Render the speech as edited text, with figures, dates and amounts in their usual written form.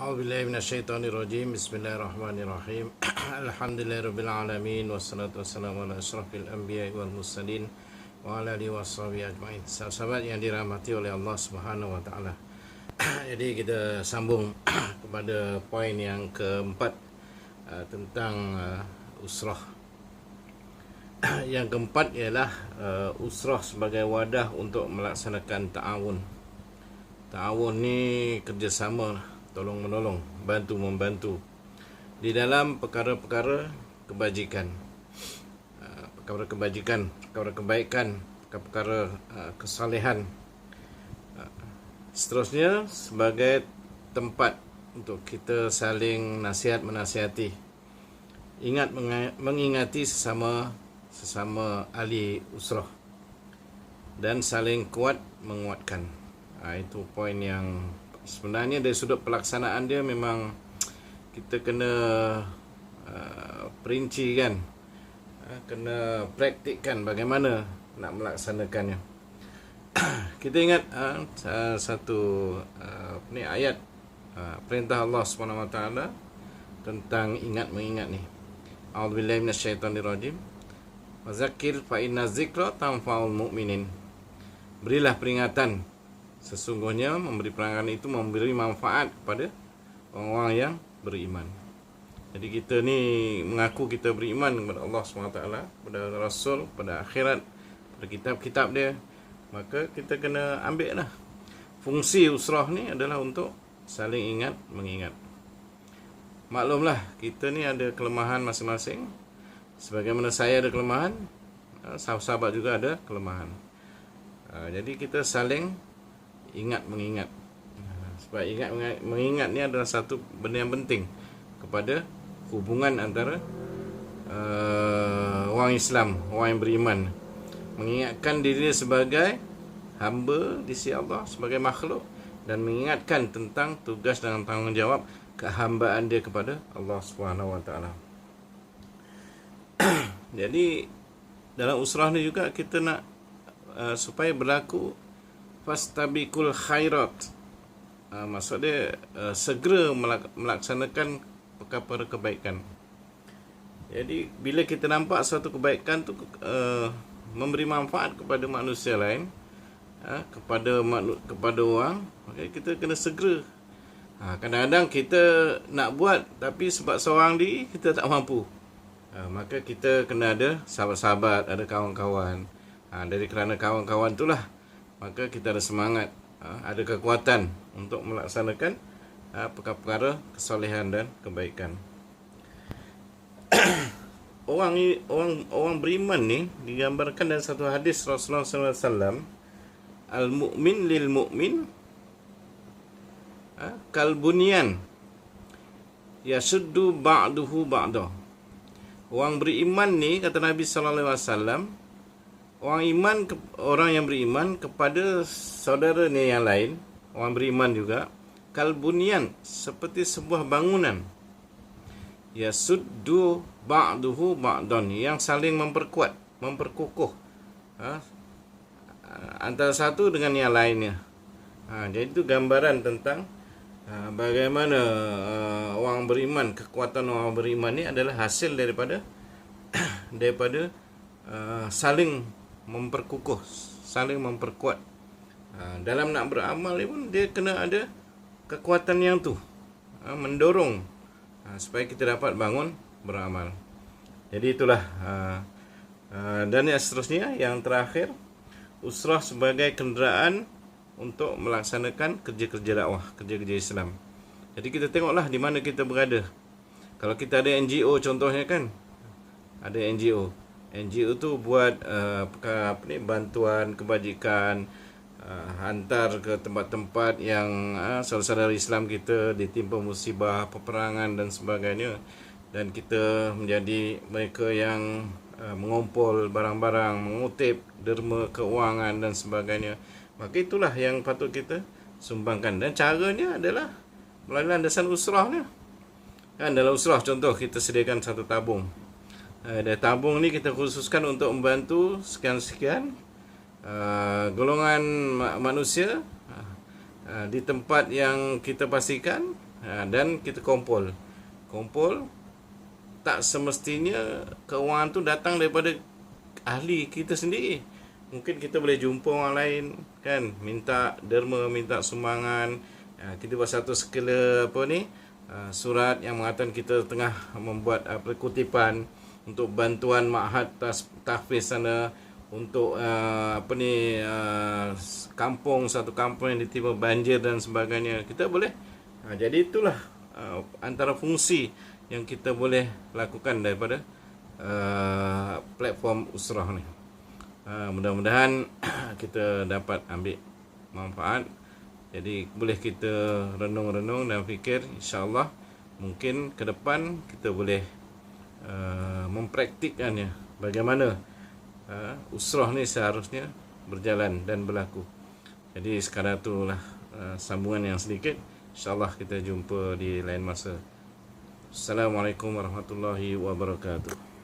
A'udzubillahi minasyaitonirrajim. Bismillahirrahmanirrahim. Alhamdulillahirabbil alamin wassalatu wassalamu ala asyrafil anbiya'i wal mursalin wa ala alihi washabihi ajmain. Sahabat yang dirahmati oleh Allah Subhanahu wa taala. Jadi kita sambung kepada poin yang keempat tentang usrah. Yang keempat ialah usrah sebagai wadah untuk melaksanakan ta'awun. Ta'awun ni kerjasama, tolong menolong, bantu membantu di dalam perkara-perkara kebajikan, perkara kebajikan, perkara kebaikan, perkara kesalehan. Seterusnya sebagai tempat untuk kita saling nasihat menasihati, ingat mengingati sesama ahli usrah, dan saling kuat menguatkan. Itu poin yang sebenarnya dari sudut pelaksanaan dia memang kita kena perinci kan, kena praktikkan bagaimana nak melaksanakannya. Kita ingat satu ayat perintah Allah SWT tentang ingat mengingat ni. A'udzubillahi minasyaitonirrajim. Wazakir fa inna zikra tanfa'ul mu'minin. Berilah peringatan, sesungguhnya memberi peringatan itu memberi manfaat kepada orang-orang yang beriman. Jadi kita ni mengaku kita beriman kepada Allah SWT, kepada Rasul, pada akhirat, pada kitab-kitab dia, maka kita kena ambil lah. Fungsi usrah ni adalah untuk saling ingat mengingat. Maklumlah kita ni ada kelemahan masing-masing. Sebagaimana saya ada kelemahan, sahabat-sahabat juga ada kelemahan. Jadi kita saling ingat mengingat. Sebab ingat mengingat ni adalah satu benda yang penting kepada hubungan antara orang Islam, orang yang beriman. Mengingatkan diri sebagai hamba di sisi Allah, sebagai makhluk, dan mengingatkan tentang tugas dan tanggungjawab kehambaan dia kepada Allah Subhanahu wa taala. Jadi dalam usrah ni juga kita nak supaya berlaku fastabiqul khairat. Maksud dia segera melaksanakan perkara kebaikan. Jadi bila kita nampak suatu kebaikan tu memberi manfaat kepada manusia lain, kepada orang, maka kita kena segera. Kadang-kadang kita nak buat tapi sebab seorang diri kita tak mampu. Maka kita kena ada sahabat-sahabat, ada kawan-kawan. Dari kerana kawan-kawan itulah maka kita ada semangat, ada kekuatan untuk melaksanakan perkara-perkara kesolehan dan kebaikan. Orang beriman ni digambarkan dalam satu hadis Rasulullah SAW, al-mu'min lil mu'min kal bunyan yashuddu ba'duhu ba'dah. Orang beriman ni, kata Nabi SAW, orang yang beriman kepada saudaranya yang lain, orang beriman juga, kalbunian, seperti sebuah bangunan, yasuddu ba'duhu ba'dan, yang saling memperkuat, memperkukuh antara satu dengan yang lainnya. Jadi itu gambaran tentang bagaimana orang beriman, kekuatan orang beriman ni adalah hasil daripada saling memperkukuh, saling memperkuat. Dalam nak beramal ni pun dia kena ada kekuatan yang tu, mendorong supaya kita dapat bangun beramal. Jadi itulah. Dan yang seterusnya, yang terakhir, usrah sebagai kenderaan untuk melaksanakan kerja-kerja dakwah, kerja-kerja Islam. Jadi kita tengoklah di mana kita berada. Kalau kita ada NGO contohnya kan, ada NGO tu buat bantuan kebajikan, hantar ke tempat-tempat yang saudara-saudara Islam kita ditimpa musibah, peperangan dan sebagainya, dan kita menjadi mereka yang mengumpul barang-barang, mengutip derma keuangan dan sebagainya. Maka itulah yang patut kita sumbangkan, dan caranya adalah melalui landasan usrah ni. Kan dalam usrah contoh kita sediakan satu tabung. Dari tabung ni kita khususkan untuk membantu sekian-sekian golongan manusia di tempat yang kita pastikan dan kita kumpul. Tak semestinya keuangan tu datang daripada ahli kita sendiri. Mungkin kita boleh jumpa orang lain kan, minta derma, minta sumbangan. Kita buat satu skala surat yang mengatakan kita tengah membuat perkutipan untuk bantuan ma'had tahfiz sana, untuk satu kampung yang ditimpa banjir dan sebagainya. Kita boleh jadi itulah antara fungsi yang kita boleh lakukan daripada platform Usrah ni. Mudah-mudahan kita dapat ambil manfaat. Jadi boleh kita renung-renung dan fikir, insya-Allah mungkin ke depan kita boleh mempraktikkannya, bagaimana usrah ni seharusnya berjalan dan berlaku. Jadi sekadar itulah sambungan yang sedikit. InsyaAllah kita jumpa di lain masa. Assalamualaikum warahmatullahi wabarakatuh.